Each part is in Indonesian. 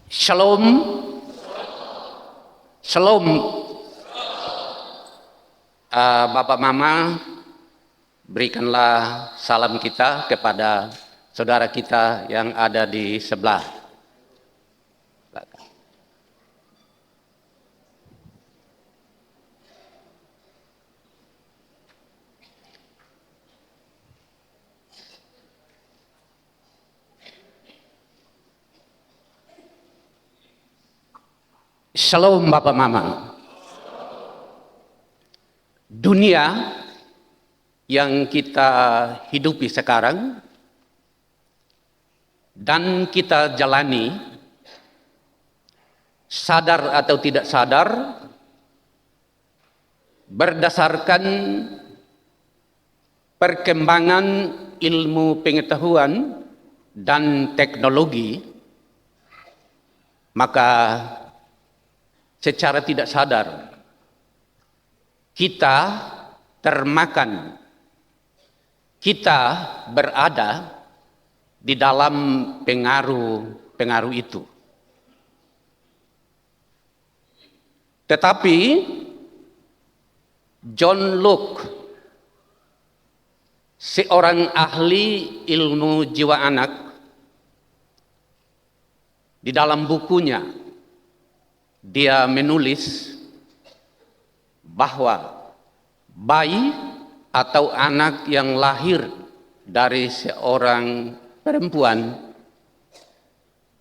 Shalom, shalom, Bapak Mama, berikanlah salam kita kepada saudara kita yang ada di sebelah. Shalom Bapak Mama. Dunia yang kita hidupi sekarang dan kita jalani, sadar atau tidak sadar, berdasarkan perkembangan ilmu pengetahuan dan teknologi, maka secara tidak sadar kita termakan, kita berada di dalam pengaruh itu. Tetapi John Locke, seorang ahli ilmu jiwa anak, di dalam bukunya dia menulis bahwa bayi atau anak yang lahir dari seorang perempuan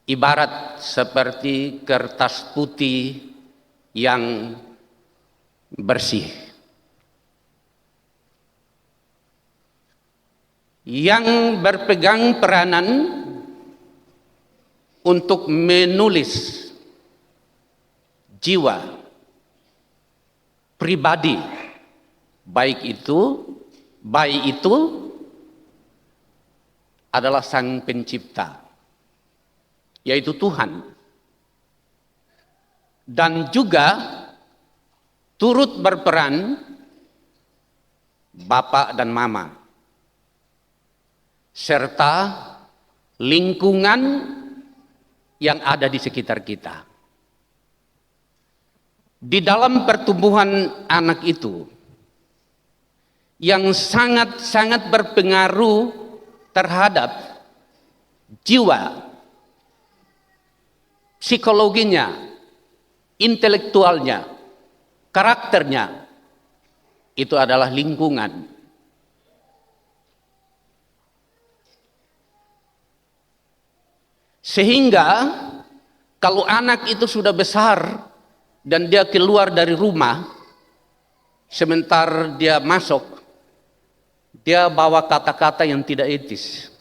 ibarat seperti kertas putih yang bersih, yang berpegang peranan untuk menulis jiwa pribadi bayi itu adalah Sang Pencipta, yaitu Tuhan, dan juga turut berperan Bapak dan Mama serta lingkungan yang ada di sekitar kita. Di dalam pertumbuhan anak itu yang sangat-sangat berpengaruh terhadap jiwa, psikologinya, intelektualnya, karakternya, itu adalah lingkungan. Sehingga kalau anak itu sudah besar dan dia keluar dari rumah, sebentar dia masuk, dia bawa kata-kata yang tidak etis,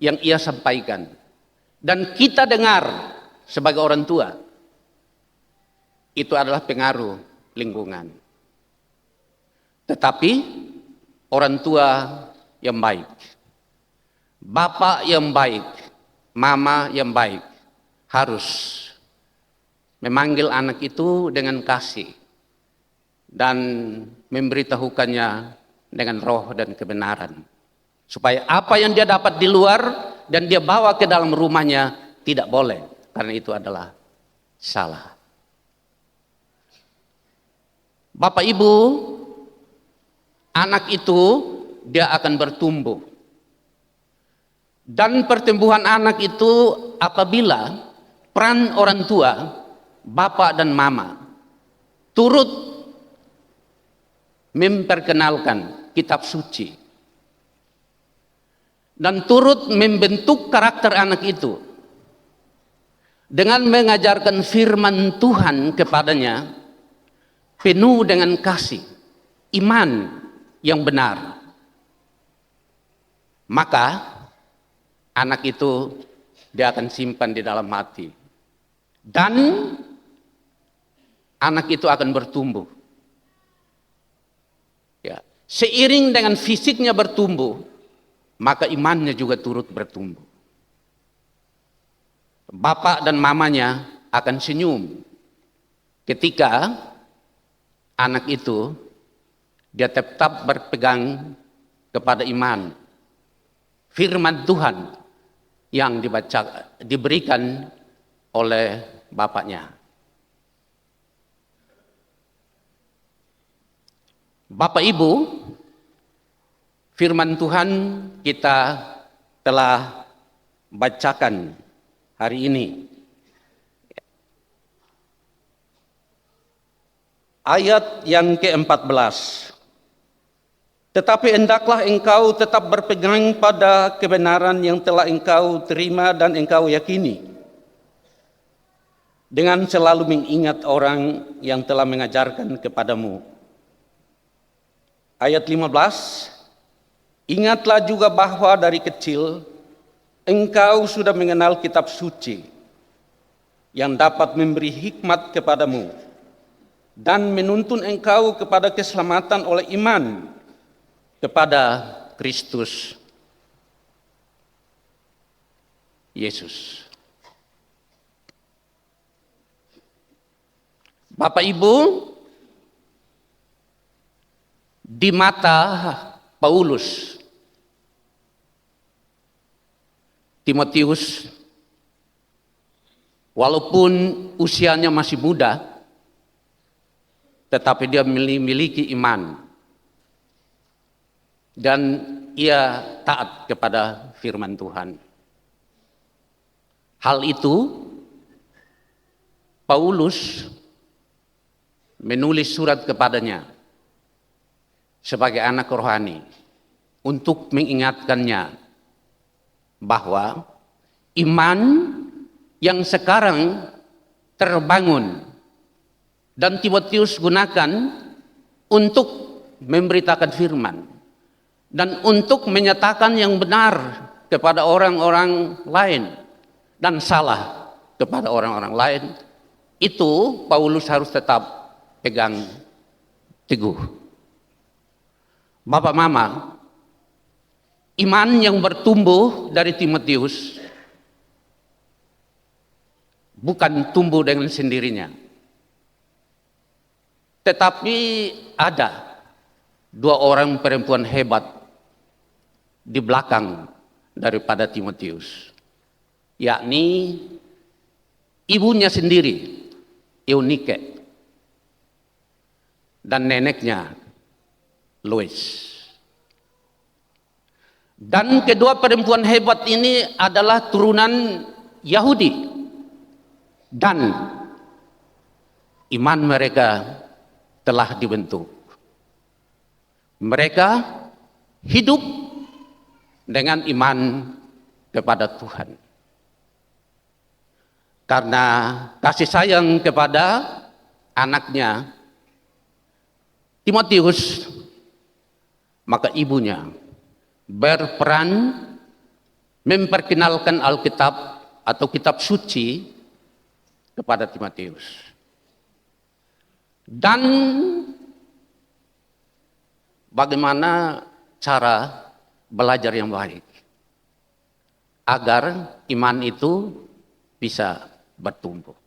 yang ia sampaikan. Dan kita dengar sebagai orang tua, itu adalah pengaruh lingkungan. Tetapi orang tua yang baik, bapak yang baik, mama yang baik, harus memanggil anak itu dengan kasih dan memberitahukannya dengan roh dan kebenaran, supaya apa yang dia dapat di luar dan dia bawa ke dalam rumahnya tidak boleh, karena itu adalah salah. Bapak Ibu, anak itu dia akan bertumbuh, dan pertumbuhan anak itu apabila peran orang tua, bapak dan mama, turut memperkenalkan kitab suci dan turut membentuk karakter anak itu dengan mengajarkan firman Tuhan kepadanya, penuh dengan kasih, iman yang benar, maka anak itu dia akan simpan di dalam hati, dan anak itu akan bertumbuh. Ya, seiring dengan fisiknya bertumbuh, maka imannya juga turut bertumbuh. Bapak dan mamanya akan senyum ketika anak itu dia tetap berpegang kepada iman, firman Tuhan yang diberikan oleh bapaknya. Bapak Ibu, firman Tuhan kita telah bacakan hari ini. Ayat yang ke-14. Tetapi hendaklah engkau tetap berpegang pada kebenaran yang telah engkau terima dan engkau yakini, dengan selalu mengingat orang yang telah mengajarkan kepadamu. Ayat 15. Ingatlah juga bahwa dari kecil engkau sudah mengenal kitab suci yang dapat memberi hikmat kepadamu dan menuntun engkau kepada keselamatan oleh iman kepada Kristus Yesus. Bapak Ibu, di mata Paulus, Timotius, walaupun usianya masih muda, tetapi dia memiliki iman dan ia taat kepada firman Tuhan. Hal itu Paulus menulis surat kepadanya sebagai anak rohani untuk mengingatkannya bahwa iman yang sekarang terbangun dan Timotius gunakan untuk memberitakan firman dan untuk menyatakan yang benar kepada orang-orang lain dan salah kepada orang-orang lain, itu Paulus harus tetap pegang teguh. Bapak Mama, iman yang bertumbuh dari Timotius bukan tumbuh dengan sendirinya. Tetapi ada dua orang perempuan hebat di belakang daripada Timotius, yakni ibunya sendiri, Eunike, dan neneknya, Lois. Dan kedua perempuan hebat ini adalah turunan Yahudi, dan iman mereka telah dibentuk. Mereka hidup dengan iman kepada Tuhan. Karena kasih sayang kepada anaknya Timotius, maka ibunya berperan memperkenalkan Alkitab atau kitab suci kepada Timotius. Dan bagaimana cara belajar yang baik agar iman itu bisa bertumbuh.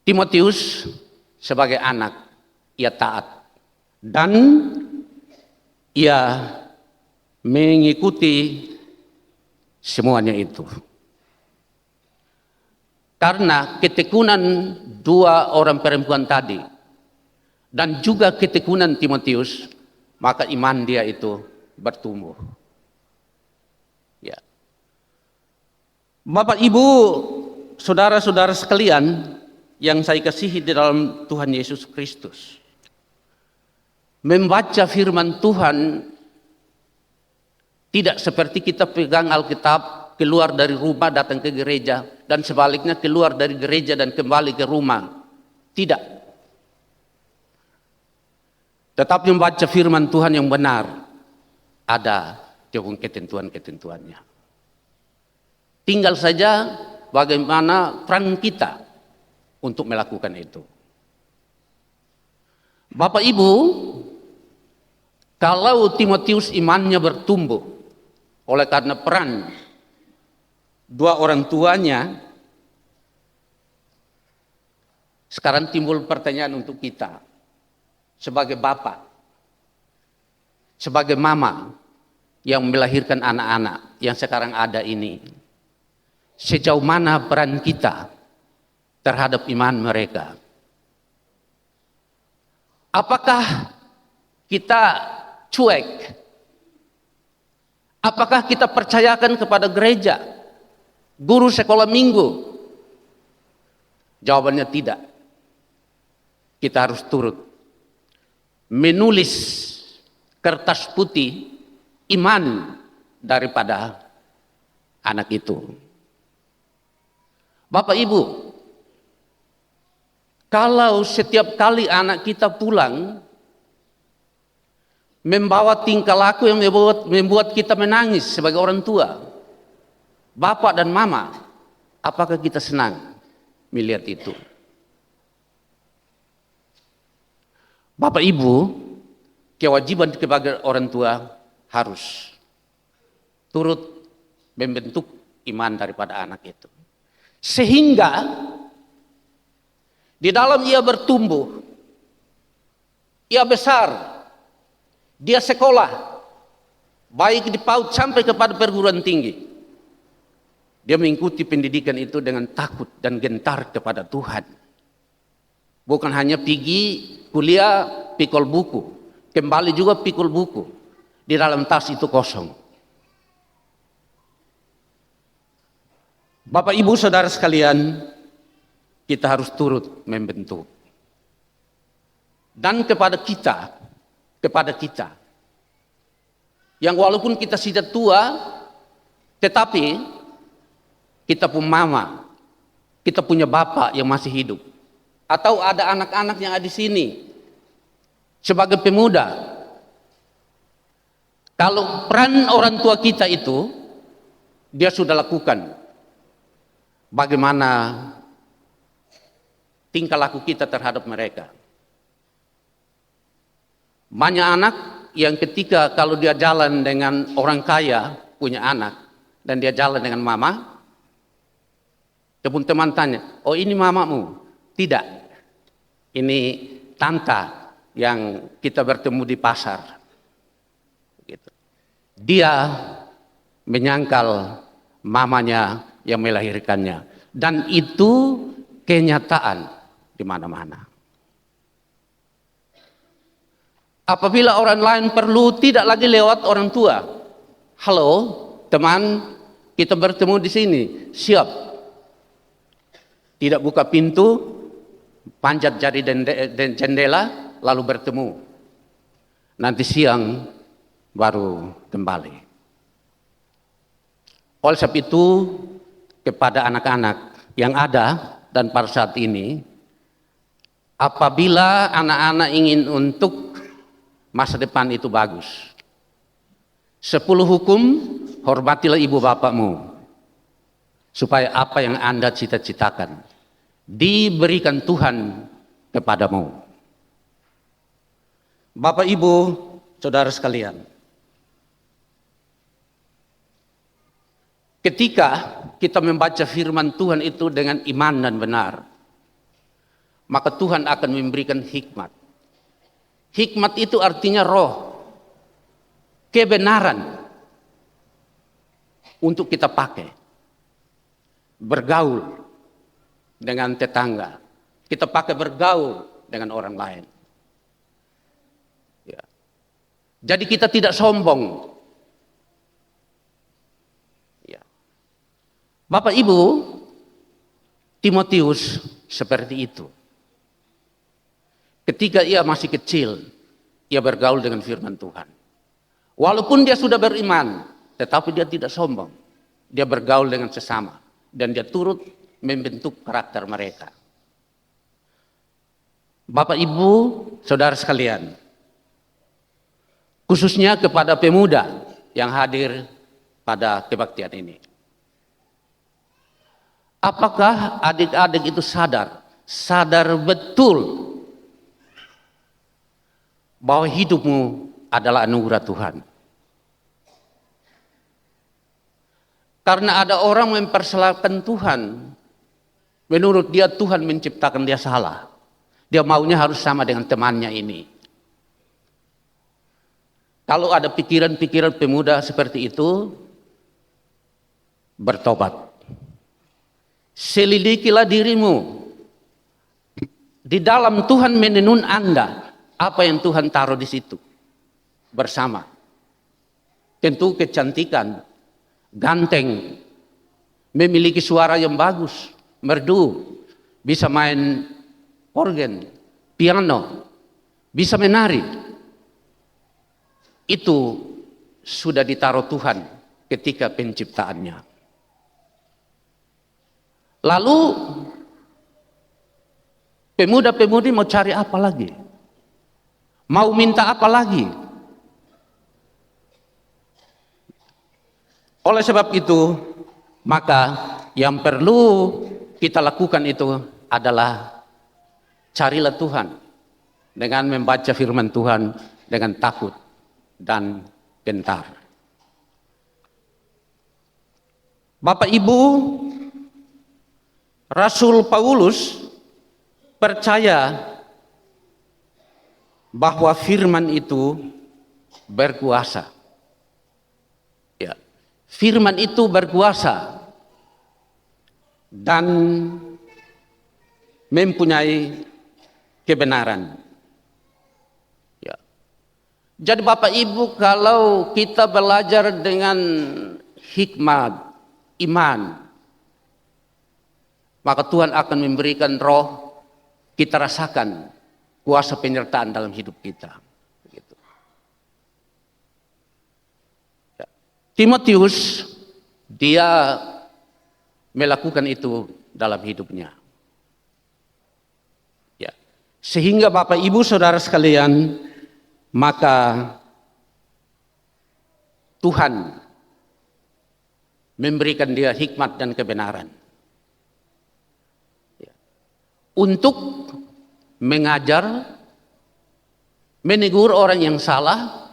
Timotius sebagai anak, ia taat dan ia mengikuti semuanya itu. Karena ketekunan dua orang perempuan tadi dan juga ketekunan Timotius, maka iman dia itu bertumbuh. Ya. Bapak Ibu, saudara-saudara sekalian yang saya kasihi di dalam Tuhan Yesus Kristus, membaca firman Tuhan tidak seperti kita pegang Alkitab, keluar dari rumah datang ke gereja, dan sebaliknya keluar dari gereja dan kembali ke rumah. Tidak. Tetapi membaca firman Tuhan yang benar, ada ketentuan-ketentuannya. Tinggal saja bagaimana peran kita untuk melakukan itu. Bapak Ibu, kalau Timotius imannya bertumbuh oleh karena peran dua orang tuanya, sekarang timbul pertanyaan untuk kita sebagai bapak, sebagai mama yang melahirkan anak-anak yang sekarang ada ini. sejauh mana peran kita terhadap iman mereka. Apakah kita cuek? Apakah kita percayakan kepada gereja, guru sekolah minggu? Jawabannya tidak. Kita harus turut menulis kertas putih iman daripada anak itu. Bapak Ibu, kalau setiap kali anak kita pulang membawa tingkah laku yang membuat kita menangis sebagai orang tua, bapak dan mama, apakah kita senang melihat itu? Bapak Ibu, kewajiban sebagai orang tua harus turut membentuk iman daripada anak itu. Sehingga di dalam ia bertumbuh, ia besar, dia sekolah, baik di PAUD sampai kepada perguruan tinggi. Dia mengikuti pendidikan itu dengan takut dan gentar kepada Tuhan. Bukan hanya pergi kuliah pikul buku, kembali juga pikul buku, di dalam tas itu kosong. Bapak Ibu Saudara sekalian, kita harus turut membentuk. Dan kepada kita, yang walaupun kita sudah tua, tetapi kita punya mama, kita punya bapak yang masih hidup. Atau ada anak-anak yang ada di sini sebagai pemuda. Kalau peran orang tua kita itu dia sudah lakukan, bagaimana tingkah laku kita terhadap mereka. Banyak anak yang ketika kalau dia jalan dengan orang kaya, punya anak, dan dia jalan dengan mama, teman tanya, oh ini mamamu? Tidak, ini tante yang kita bertemu di pasar. Dia menyangkal mamanya yang melahirkannya. Dan itu kenyataan di mana-mana. Apabila orang lain perlu tidak lagi lewat orang tua. Halo, teman, kita bertemu di sini. Siap. Tidak buka pintu, panjat jari jendela, lalu bertemu. Nanti siang baru kembali. Oleh sebab itu, kepada anak-anak yang ada dan pada saat ini, apabila anak-anak ingin untuk masa depan itu bagus, 10 hukum, hormatilah ibu bapakmu, supaya apa yang Anda cita-citakan diberikan Tuhan kepadamu. Bapak Ibu, Saudara sekalian, ketika kita membaca firman Tuhan itu dengan iman dan benar, maka Tuhan akan memberikan hikmat. Hikmat itu artinya roh, kebenaran untuk kita pakai, bergaul dengan tetangga, kita pakai bergaul dengan orang lain. Ya. Jadi kita tidak sombong. Ya. Bapak Ibu, Timotius seperti itu. Ketika ia masih kecil, ia bergaul dengan firman Tuhan. Walaupun dia sudah beriman, tetapi dia tidak sombong. Dia bergaul dengan sesama dan dia turut membentuk karakter mereka. Bapak Ibu, Saudara sekalian, khususnya kepada pemuda yang hadir pada kebaktian ini. Apakah adik-adik itu sadar betul bahwa hidupmu adalah anugerah Tuhan? Karena ada orang mempersalahkan Tuhan. Menurut dia Tuhan menciptakan dia salah. Dia maunya harus sama dengan temannya ini. Kalau ada pikiran-pikiran pemuda seperti itu, bertobat. Selidikilah dirimu. Di dalam Tuhan menenun Anda, apa yang Tuhan taruh di situ bersama. Tentu kecantikan, ganteng, memiliki suara yang bagus, merdu, bisa main organ, piano, bisa menari. Itu sudah ditaruh Tuhan ketika penciptaannya. Lalu pemuda-pemudi mau cari apa lagi? Mau minta apa lagi? Oleh sebab itu, maka yang perlu kita lakukan itu adalah carilah Tuhan dengan membaca firman Tuhan dengan takut dan gentar. Bapak Ibu, Rasul Paulus percaya bahwa firman itu berkuasa. Ya, firman itu berkuasa dan mempunyai kebenaran. Ya. Jadi Bapak Ibu, kalau kita belajar dengan hikmat, iman, maka Tuhan akan memberikan roh, kita rasakan kuasa penyertaan dalam hidup kita. Begitu. Ya. Timotius, dia melakukan itu dalam hidupnya. Ya. Sehingga Bapak Ibu Saudara sekalian, maka Tuhan memberikan dia hikmat dan kebenaran untuk mengajar, menegur orang yang salah,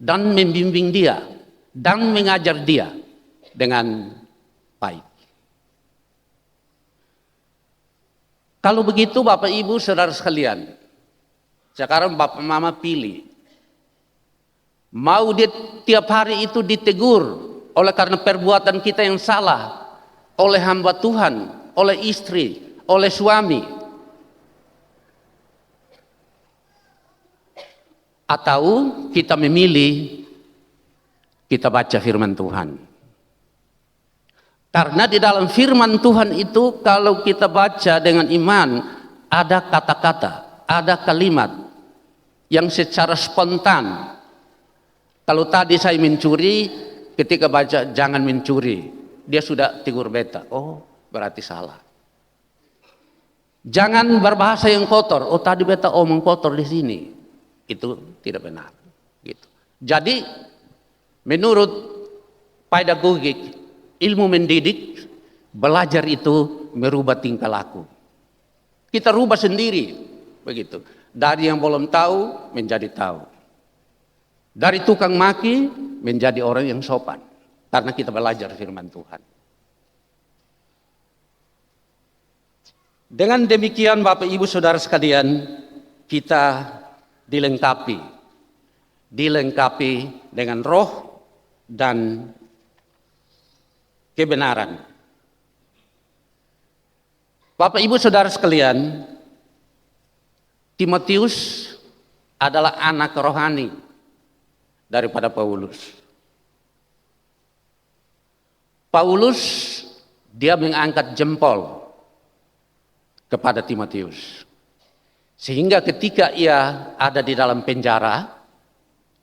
dan membimbing dia, dan mengajar dia dengan baik. Kalau begitu Bapak Ibu Saudara sekalian, sekarang Bapak Mama pilih, mau dia tiap hari itu ditegur oleh karena perbuatan kita yang salah, oleh hamba Tuhan, oleh istri, oleh suami, atau kita memilih kita baca firman Tuhan. Karena di dalam firman Tuhan itu kalau kita baca dengan iman, ada kata-kata, ada kalimat yang secara spontan. Kalau tadi saya mencuri, ketika baca jangan mencuri, dia sudah tegur beta, oh berarti salah. Jangan berbahasa yang kotor. Oh tadi beta omong kotor di sini, itu tidak benar. Gitu. Jadi menurut pedagogik, ilmu mendidik, belajar itu merubah tingkah laku. Kita rubah sendiri, begitu. Dari yang belum tahu menjadi tahu. Dari tukang maki menjadi orang yang sopan, karena kita belajar firman Tuhan. Dengan demikian Bapak Ibu Saudara sekalian, kita dilengkapi dengan roh dan kebenaran. Bapak Ibu Saudara sekalian, Timotius adalah anak rohani daripada Paulus. Paulus dia mengangkat jempol kepada Timotius. Sehingga ketika ia ada di dalam penjara,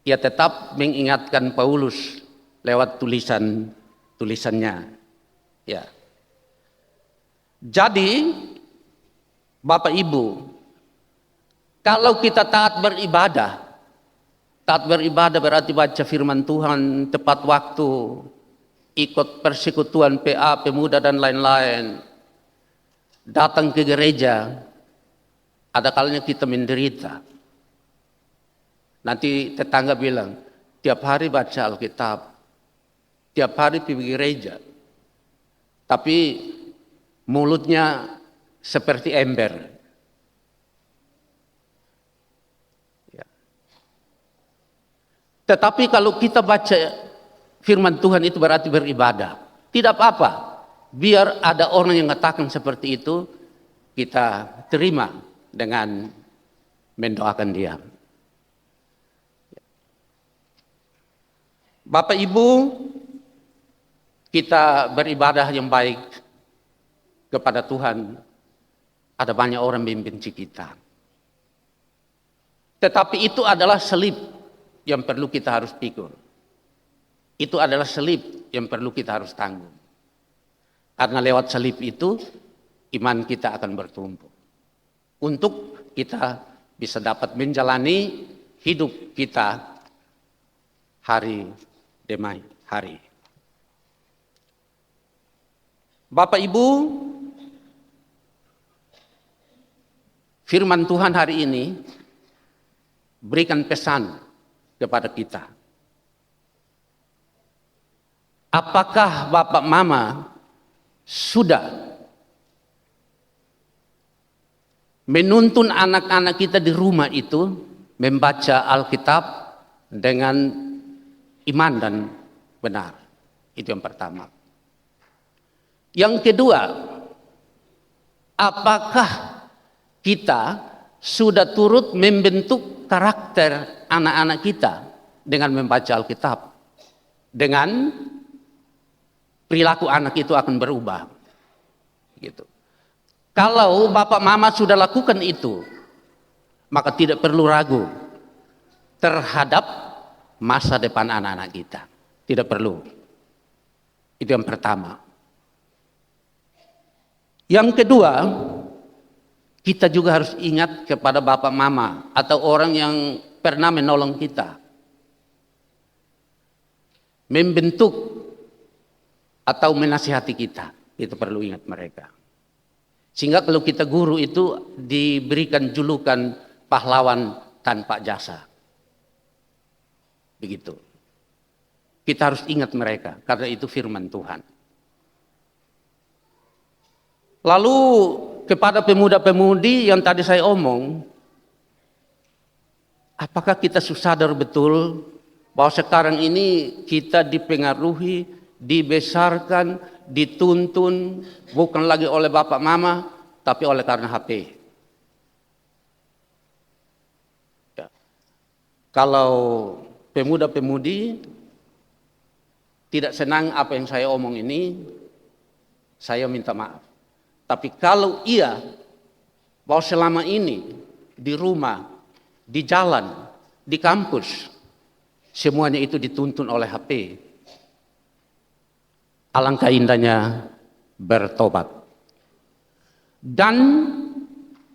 ia tetap mengingatkan Paulus lewat tulisannya. Ya. Jadi, Bapak Ibu, kalau kita taat beribadah berarti baca firman Tuhan tepat waktu, ikut persekutuan PA, pemuda dan lain-lain, datang ke gereja, ada kalanya kita menderita. Nanti tetangga bilang, tiap hari baca Alkitab, tiap hari pergi gereja, tapi mulutnya seperti ember. Ya. Tetapi kalau kita baca firman Tuhan itu berarti beribadah. Tidak apa-apa. biar ada orang yang mengatakan seperti itu, kita terima dengan mendoakan dia. Bapak Ibu, kita beribadah yang baik kepada Tuhan. Ada banyak orang membenci kita. Tetapi itu adalah selip yang perlu kita harus pikul. Itu adalah selip yang perlu kita harus tanggung. Karena lewat selip itu, iman kita akan bertumbuh. Untuk kita bisa dapat menjalani hidup kita hari demi hari. Bapak Ibu, firman Tuhan hari ini berikan pesan kepada kita. Apakah Bapak Mama sudah menuntun anak-anak kita di rumah itu membaca Alkitab dengan iman dan benar? Itu yang pertama. Yang kedua, apakah kita sudah turut membentuk karakter anak-anak kita dengan membaca Alkitab? Dengan perilaku anak itu akan berubah. Gitu. Kalau Bapak Mama sudah lakukan itu, maka tidak perlu ragu terhadap masa depan anak-anak kita. Tidak perlu. Itu yang pertama. Yang kedua, kita juga harus ingat kepada Bapak Mama atau orang yang pernah menolong kita. Membentuk atau menasihati kita. Itu perlu ingat mereka. Sehingga kalau kita guru itu diberikan julukan pahlawan tanpa jasa. Begitu. Kita harus ingat mereka karena itu firman Tuhan. Lalu kepada pemuda-pemudi yang tadi saya omong, apakah kita sadar betul bahwa sekarang ini kita dipengaruhi, dibesarkan, dituntun bukan lagi oleh Bapak Mama, tapi oleh karena HP. Ya. Kalau pemuda-pemudi tidak senang apa yang saya omong ini, saya minta maaf. Tapi kalau iya, bahwa selama ini di rumah, di jalan, di kampus, semuanya itu dituntun oleh HP, alangkah indahnya bertobat. Dan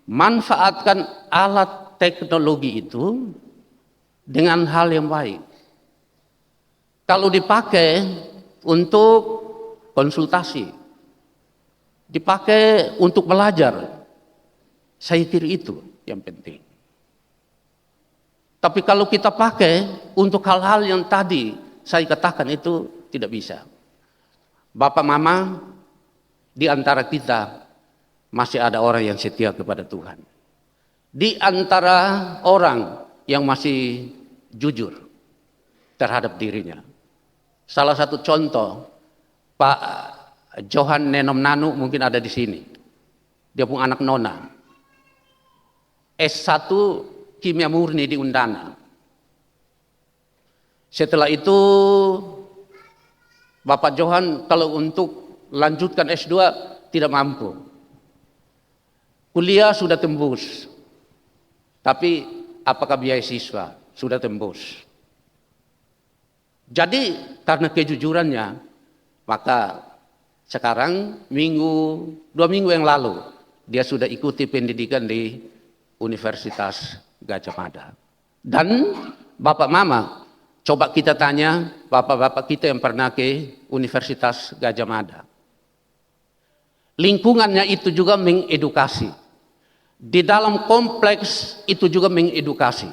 manfaatkan alat teknologi itu dengan hal yang baik. Kalau dipakai untuk konsultasi, dipakai untuk belajar, saya kira itu yang penting. Tapi kalau kita pakai untuk hal-hal yang tadi saya katakan itu tidak bisa. Bapak Mama, di antara kita masih ada orang yang setia kepada Tuhan. Di antara orang yang masih jujur terhadap dirinya. Salah satu contoh, Pak Johan Nenom Nanu mungkin ada di sini. Dia punya anak nona. S1 kimia murni di Undana. Setelah itu Bapak Johan kalau untuk lanjutkan S2 tidak mampu. Kuliah sudah tembus. Tapi apakah biaya siswa? Sudah tembus. Jadi karena kejujurannya, maka sekarang 2 minggu yang lalu dia sudah ikuti pendidikan di Universitas Gajah Mada. Dan Bapak Mama, coba kita tanya bapak-bapak kita yang pernah ke Universitas Gajah Mada. Lingkungannya itu juga mengedukasi. Di dalam kompleks itu juga mengedukasi.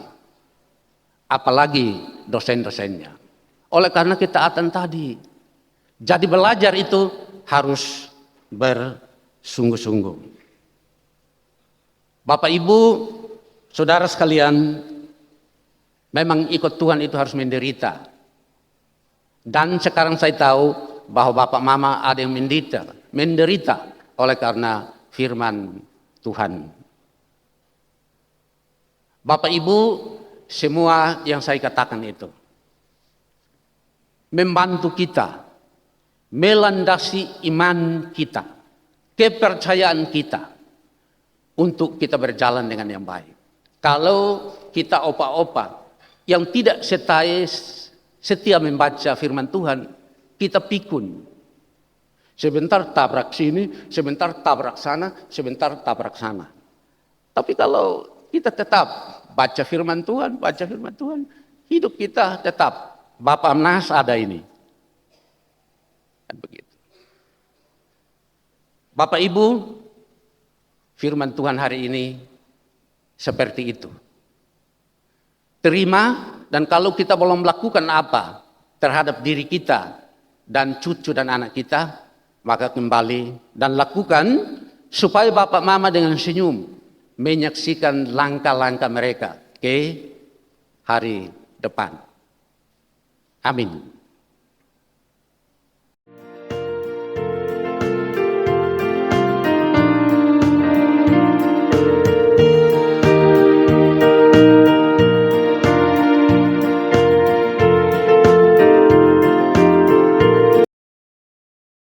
Apalagi dosen-dosennya. Oleh karena ketaatan tadi. Jadi belajar itu harus bersungguh-sungguh. Bapak Ibu, saudara sekalian, memang ikut Tuhan itu harus menderita. Dan sekarang saya tahu bahwa Bapak Mama ada yang menderita menderita oleh karena firman Tuhan. Bapak Ibu, semua yang saya katakan itu membantu kita melandasi iman kita, kepercayaan kita untuk kita berjalan dengan yang baik. Kalau kita opa-opa yang tidak setia membaca firman Tuhan, kita pikun. Sebentar tabrak sini, sebentar tabrak sana, sebentar tabrak sana. Tapi kalau kita tetap baca firman Tuhan, hidup kita tetap Bapa Nas ada ini. Dan begitu. Bapak Ibu, firman Tuhan hari ini seperti itu. Terima, dan kalau kita belum melakukan apa terhadap diri kita dan cucu dan anak kita, maka kembali dan lakukan supaya Bapak Mama dengan senyum menyaksikan langkah-langkah mereka ke hari depan. Amin.